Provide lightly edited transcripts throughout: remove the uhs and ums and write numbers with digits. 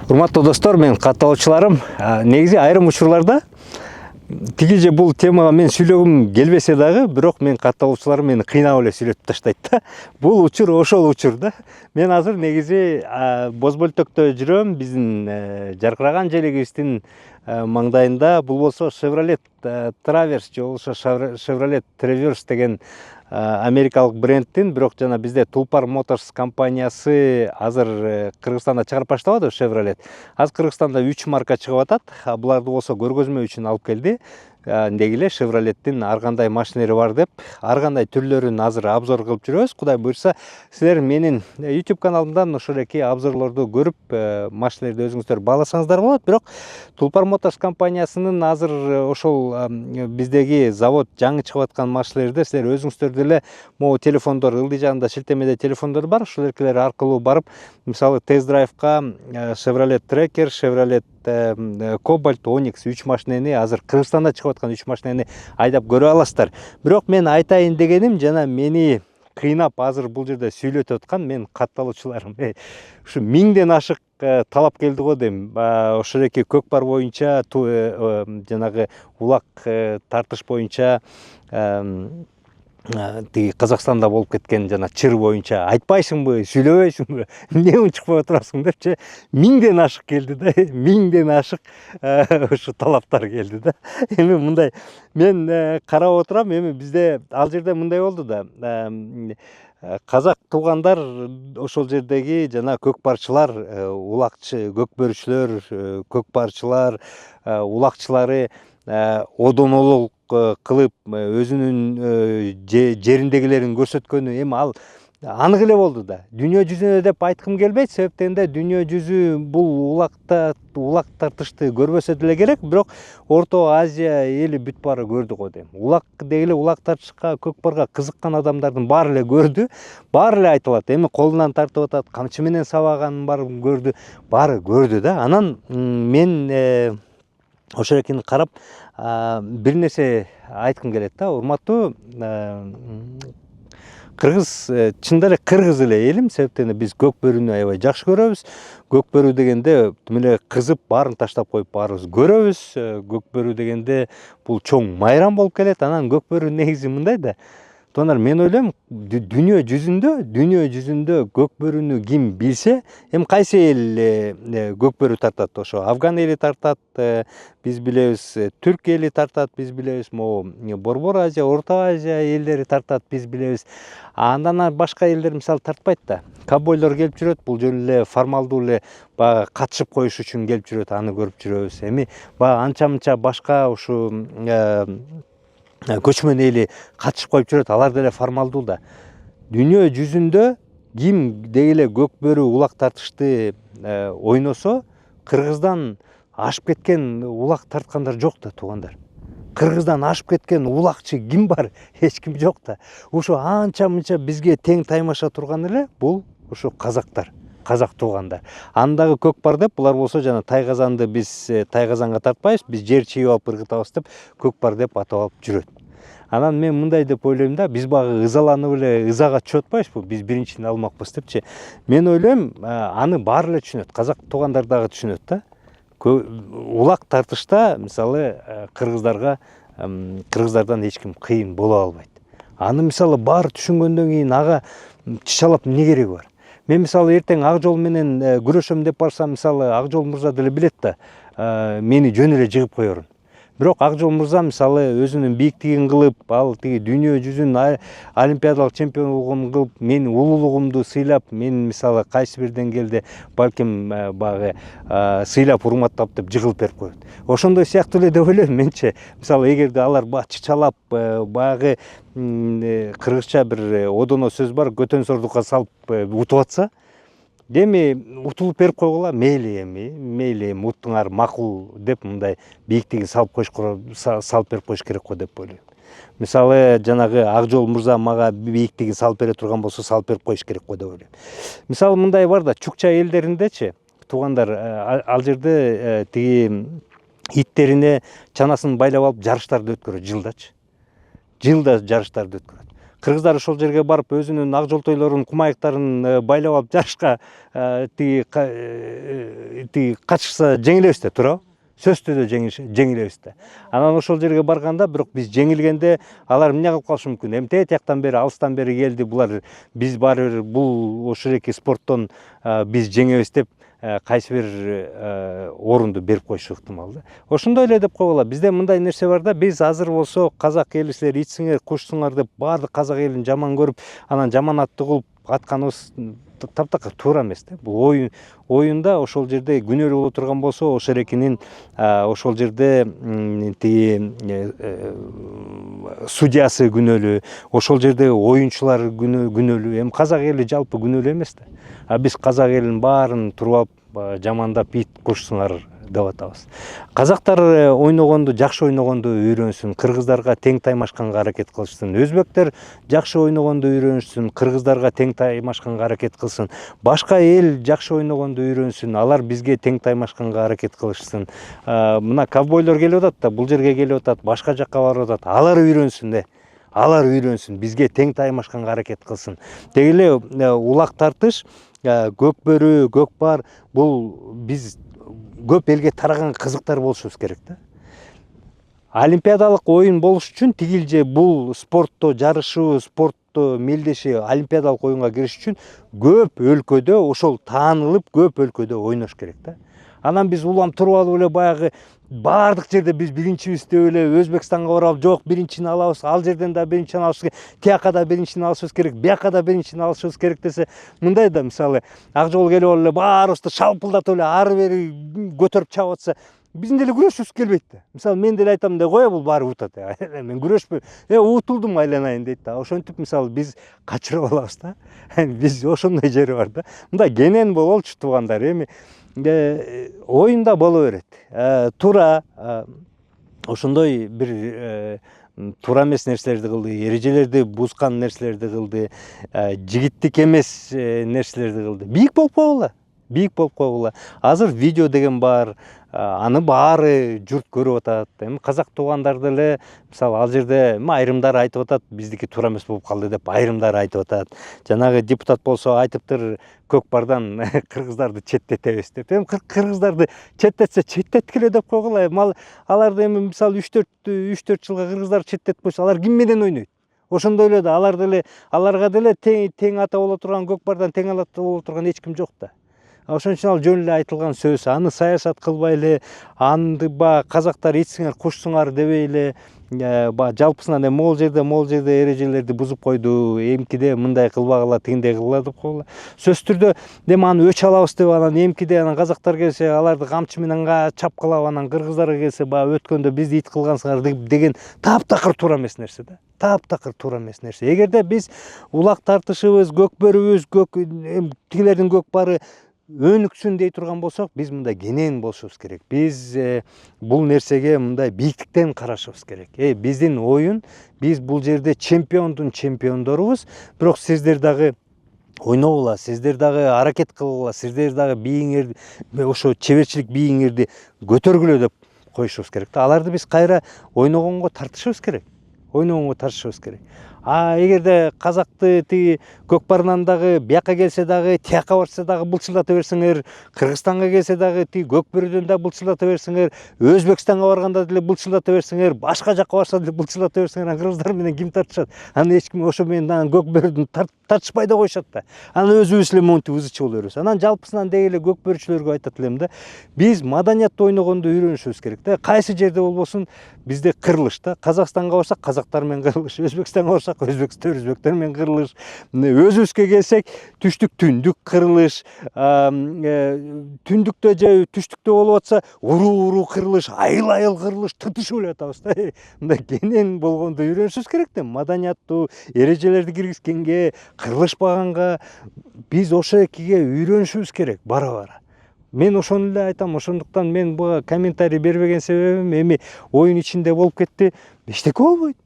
Урматтуу достор, мен катталуучуларым, негизи айрым учурларда тигиже бул темага мен сүйлөгүм келбесе дагы, бирок мен катталуучуларым мени кыйнап эле сүйлөтүп таштайт да. Бул учур ошол учур да. Мен азыр негизи Боз бөлтөктө жүрөм, биздин жаркыраган желегибиздин маңдайында. Бул болсо Chevrolet Traverse же болбосо Chevrolet Traverse деген америкалык брендтин, бирок жана бизде Tulpar Motors компаниясы азыр Кыргызстанда чыгарып баштабады Chevrolet. Азыр Кыргызстанда 3 марка чыгып атат. Буларды болсо көргөзмө үчүн алып келди. Деги эле Chevrolet'тин ар кандай машиналары бар деп, ар кандай түрлөрүн азыр обзор кылып жүрөбүз. Кудай буйрса, силер менин YouTube каналымдан ошол эки обзорлорду көрүп, машиналарды өзүңүздөр бааласаңыздар болот. Бирок Tulpar Motors компаниясынын азыр ошол биздеги завод жаңы чыгып аткан машиналарды силер өзүңүздөр деле могу телефондор, ылдый жагында шилтемеде телефондор бар. Ошол эркелер аркылуу барып, мисалы тест-драйвка Chevrolet Tracker, Chevrolet Cobalt, Onix 3 машинени азыр Кыргызстанда чыгып аткан 3 машинени айдап көрө аласыздар. Бирок мен айтайын дегеним, жана мени кыйнап азыр бул жерде сүйлөтүп аткан мен катталуучуларым. Ушу 1000ден ашык талап келди го дейм. Ошол эки көкпар боюнча, жанагы улак тартыш боюнча, тиги Казакстанда болуп кеткен жана чыр боюнча айтпайсыңбы, сүйлөбөйсүңбү, эмне унчукпай отурасың депчи 1000ден ашык келди да, 1000ден ашык ушу талаптар келди да. Эми мындай мен карап отурам, эми бизде ал жерде мындай болду да. Казак туугандар ошол жердеги жана көкпарчылар, улакчы, көкбөрүчүлөр, көкпарчылар, улакчылары одонолук кылып өзүнүн жериндегилерин көрсөткөнү эми ал анык эле болду да. Дүйнө жүзүнө деп айткым келбейт, себептен да дүйнө жүзү бул улак тартышты көрбөсө деле керек, бирок Орто Азия эли бүт баары көрдү го дейм. Улак дегиле улак тартышка, көкпарга кызыккан адамдардын баары эле көрдү, баары эле айтылат. Эми колунан тартып атат, камчы менен сабаганын баарын көрдү, баары көрдү да. Анан мен ошол экени карап бир нерсе айткым келет да. Урматтуу кыргыз, чындап эле кыргыз эле элим, себептен биз көкбөрүнү аябай жакшы көрөбүз. Көкбөрү дегенде тим эле кызып баарын таштап коюп баарыбыз көрөбүз. Көкбөрү дегенде бул чоң майрам болуп келет. Анан көкбөрү негизи мындай да. Тонар мен ойлойм, дүйнө жүзүндө көкбөрүнү ким билсе, эми кайсы эл көкбөрү тартат? Ошо Афган эли тартат, биз билебиз, Түрк эли тартат, биз билебиз, могу Борбор Азия, Орто Азия элдери тартат, биз билебиз. Андан башка элдер мисалы тартпайт да. Кабойлор келип жүрөт, бул жөн эле формалдуу эле баягы катышып коюш үчүн келип жүрөт, аны көрүп жүрөбүз. Эми баягы анча-мынча башка ушу көчмөн эли катышып коюп жүрөт, алар деле формалдуу да. Дүйнө жүзүндө ким дегиле көкбөрү улак тартышты ойносо, Кыргыздан ашып кеткен улак тарткандар жок да, туугандар. Кыргыздан ашып кеткен улакчы ким бар? Эч ким жок да. Ушу анча-мынча бизге тең таймаша турган эле бул ушу казактар, казак туугандар. Андагы көкпар деп, булар болсо жана тайказанды биз тайказанга тартпайбыз, биз жер чийип алып ыргытабыз деп көкпар деп атап алып жүрөт. Анан мен мындай деп ойлойм да, биз багы ызаланып эле ызага түшүп атпайбызбы, биз биринчиден алмакпыз депчи. Мен ойлойм, аны баары эле түшүнөт, казак туугандар дагы түшүнөт да. Улак тартышта мисалы кыргыздардан эч ким кыйын боло албайт. Аны мисалы баары түшүнгөндөн кийин ага чычалап эмне кереги бар? Мен мисалы эртең Ак жол менен күрөшөм деп барсам, мисалы Ак жол мырза деле билет да, мени жөн эле жыгып коерун. Бирок Ак жол мырза мисалы өзүнүн бийиктигин кылып, ал тиги дүйнө жүзүнүн олимпиадалык чемпиондугун кылып, мен улуулугумду сыйлап, мен мисалы кайсы бир деңгээлде балким баягы сыйлап, урматтап деп жыгылып берип коет. Ошондой сыяктуу эле деп ойлойм менче. Мисалы эгерде алар чычалап, баягы кыргызча бир одоно сөз бар, көтөн сордукка салып утуп атса, эми утулуп берип койгула, мейли эми уттуңар макул деп мындай бийиктигин салып берип коюш керек го деп ойлойм. Мисалы жанагы Ак жол мырза мага бийиктигин салып бере турган болсо, салып берип коюш керек го деп ойлойм. Мисалы мындай бар да, чукча элдериндечи, туугандар, ал жерде тиги иттерине чанасын байлап алып жарыштарды өткөрөт жылдачы. Жылда жарыштарды өткөрөт. кыргыздар ошол жерге барып өзүнүн ак жолтойлорун кумаяктарын байлап алып жарышка тиги катышса жеңилебиз да, туурабы? Сөзсүз түрдө жеңилебиз да. Анан ошол жерге барганда бирок биз жеңилгенде алар эмне кылып калышы мүмкүн? Эмте тияктан бери, алыстан бери келди, булар биз баары бир бул ошол эки спорттон биз жеңебиз деп кайсы бир орунду берип коюшу ыктымал да. Ошондой эле деп койгула. Бизде мындай нерсе бар да, биз азыр болсо казак эли силер ичсиңер, кушсуңар деп баардык казак элин жаман көрүп, анан жаман аттуу кылып атканыбыз таптакыр туура эмес да. Бул оюнда ошол жерде күнөөлүү боло турган болсо, ошол экинин ошол жерде тиги судьясы күнөөлүү, ошол жерде оюнчулар күнөөлүү. Эми казак эли жалпы күнөөлүү эмес да. А биз казак элинин баарын туруп алып жамандап ит кушсуңар деп атабыз. Казактар ойногонду, жакшы ойногонду үйрөнсүн, кыргыздарга тең таймашканга аракет кылышсын. Өзбектер жакшы ойногонду үйрөнсүн, кыргыздарга тең таймашканга аракет кылсын. Башка эл жакшы ойногонду үйрөнсүн, алар бизге тең таймашканга аракет кылышсын. Мына ковбойлор келип атат да, бул жерге келип атат, башка жакка барып атат. Алар үйрөнсүн алар үйрөнсүн, бизге тең таймашканга аракет кылсын. Деги эле улак тартыш, көкбөрү, көкпар, бул биз көп элге тараган кызыктар болушубуз керек да. Олимпиадалык оюн болуш үчүн тигилже бул спортто жарышуу, спортто мелдеши, олимпиадалык оюнга кириш үчүн көп өлкөдө ошол таанылып, көп өлкөдө ойнош керек да. Анан биз улам туруп алып эле баягы баардык жерде биз биринчибиз деп эле Өзбекстанга барып, жок биринчини алабыз, ал жерден да биринчини алышыбыз керек, тияка да биринчини алышыбыз керек, бияка да биринчини алышыбыз керек десе, мындай да мисалы ак жол келип алып эле баарыбызды шалпылдатып эле ары бери көтөрүп чабып атса, биздин деле күрөшүбүз келбейт да. Мисалы мен деле айтам да, кое бул баары утат. Мен күрөшпөйм. Утулдум айланайын дейт да. Ошентип мисалы биз качырып алабыз да. Биз ошондой жери бар да. Мындай кенен бололчу туугандар. Эми оюнда боло берет. Туура ошондой бир туура эмес нерселерди кылды, эрежелерди бузган нерселерди кылды, жигиттик эмес нерселерди кылды. Бийик болуп койгула. Бийик болуп койгула. Азыр видео деген бар, аны баары журт көрүп атат. Эми казак туугандар деле мисалы ал жерде айрымдар айтып атат, биздики туура эмес болуп калды деп айрымдар айтып атат. Жанагы депутат болсо айтыптыр, көкпардан кыргыздарды четтетебиз деп. Эми кыргыздарды четтетсе четтеткиле деп койгула. Аларды эми мисалы 3-4 жылга кыргыздар четтетип койсо, алар ким менен ойнойт? Ошондой эле да аларга деле тең ата боло турган, көкпардан тең ата боло турган эч ким жок да. Ошон үчүн ал жөн эле айтылган сөз. Аны саясат кылбай эле, аны казактар ичсиңер, кушсуңар дебей эле, жалпысынан эми могул жерде эрежелерди бузуп койду, эмкиде мындай кылбагыла, тигиндей кылгыла деп койгула. Сөзсүз түрдө эми аны өч алабыз деп, анан эмкиде анан казактар келсе, аларды камчы менен чапкылап, анан кыргыздарга келсе, өткөндө бизди ит кылгансыңар деген таптакыр туура эмес нерсе да. Таптакыр туура эмес нерсе. Эгерде биз улак тартышыбыз, көкбөрүбүз, тигилердин көкпары өнүксүн дей турган болсок, биз мындай кенен болушубуз керек. Биз бул нерсеге мындай бийиктиктен карашыбыз керек. Биздин оюн, биз бул жерде чемпиондун чемпиондорубуз, бирок сиздер дагы ойногула, сиздер дагы аракет кылгыла, сиздер дагы бийиңерди, ошо чеберчилик бийиңерди көтөргүлө деп коюшубуз керек. Аларды биз кайра ойногонго тартышыбыз керек. Эгерде казакты тиги көкпарынан дагы бияка келсе дагы, тияка барса дагы былчылдата берсеңер, Кыргызстанга келсе дагы тиги көкбөрүдөн да былчылдата берсеңер, Өзбекстанга барганда деле былчылдата берсеңер, башка жакка барса деле былчылдата берсеңер, анан кыргыздар менен ким тартышат? Анан эч ким ошо менен көкбөрүдөн тартышпай да коюшат да. Анан өзүбүз эле монтип ызычы боло беребиз. Анан жалпысынан деги эле көкбөрүчүлөргө айтат элем да, биз маданияттуу ойногонду үйрөнүшүбүз керек да. Кайсы жерде болбосун бизде кырылыш да. Казакстанга барсак казактар менен кырылыш, Өзбекстанга барсак өзбектер менен кырылыш, өзүбүзгө келсек түштүк түндүк кырылыш, түндүктө же түштүктө болуп атса уруу кырылыш, айыл кырылыш, тытышып эле атабыз да. Мындай кенен болгонду үйрөнүшүбүз керек да. Маданияттуу эрежелерди киргизгенге, кырылышпаганга биз ошо экиге үйрөнүшүбүз керек бара-бара. Мен ошону эле айтам. Ошондуктан мен буга комментарий бербеген себебим, эми оюн ичинде болуп кетти, эчтеке болбойт.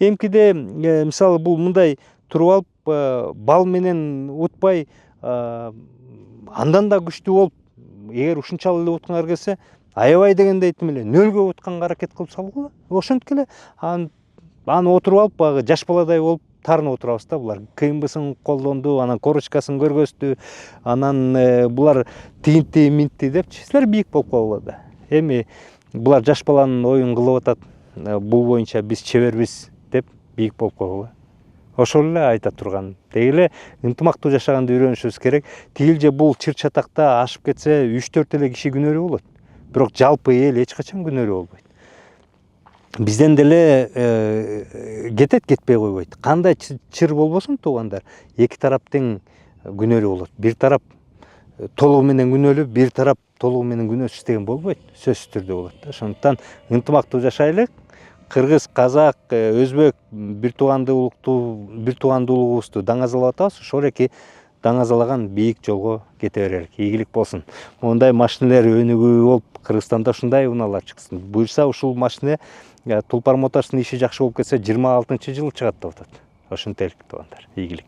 Эмкиде мисалы бул мындай туруп алып бал менен утпай, андан да күчтүү болуп, эгер ушунчалык эле уткуңар келсе, аябай дегенде айтым эле нөлгө утканга аракет кылып салгыла. Ошентип эле аны отуруп алып баягы жаш баладай болуп тарынып отурабыз да. Булар КМБсын колдонду, анан корочкасын көргөздү, анан булар тигинти минтти депчи силер бийик болуп калгыла да. Эми булар жаш баланын оюн кылып атат, бул боюнча биз чебербиз деп бийик болуп койгула. Ошол эле айта турган. Деги эле ынтымактуу жашаганды үйрөнүшүбүз керек. Тигилже бул чыр чатакта ашып кетсе 3-4 эле киши күнөөлүү болот. Бирок жалпы эл эч качан күнөөлүү болбойт. Бизден деле кетпей койбойт. Кандай чыр болбосун туугандар, эки тарап тең күнөөлүү болот. Бир тарап толугу менен күнөөлүү, бир тарап толугу менен күнөөсүз деген болбойт. Сөзсүз түрдө болот да. Ошондуктан ынтымактуу жашайлык. Кыргыз, казак, өзбек бир туугандуулугубузду даңазалап атабыз. Ошол эки даңазалаган бийик жолго кете берелик. Ийгилик болсун. Мондай машинелер өнүгүү болуп, Кыргызстанда ушундай унаалар чыксын. Буюрса ушул машина Тулпар Моторстун иши жакшы болуп кетсе 26-жылы чыгат деп атат. Ошентелик туугандар. Ийгилик.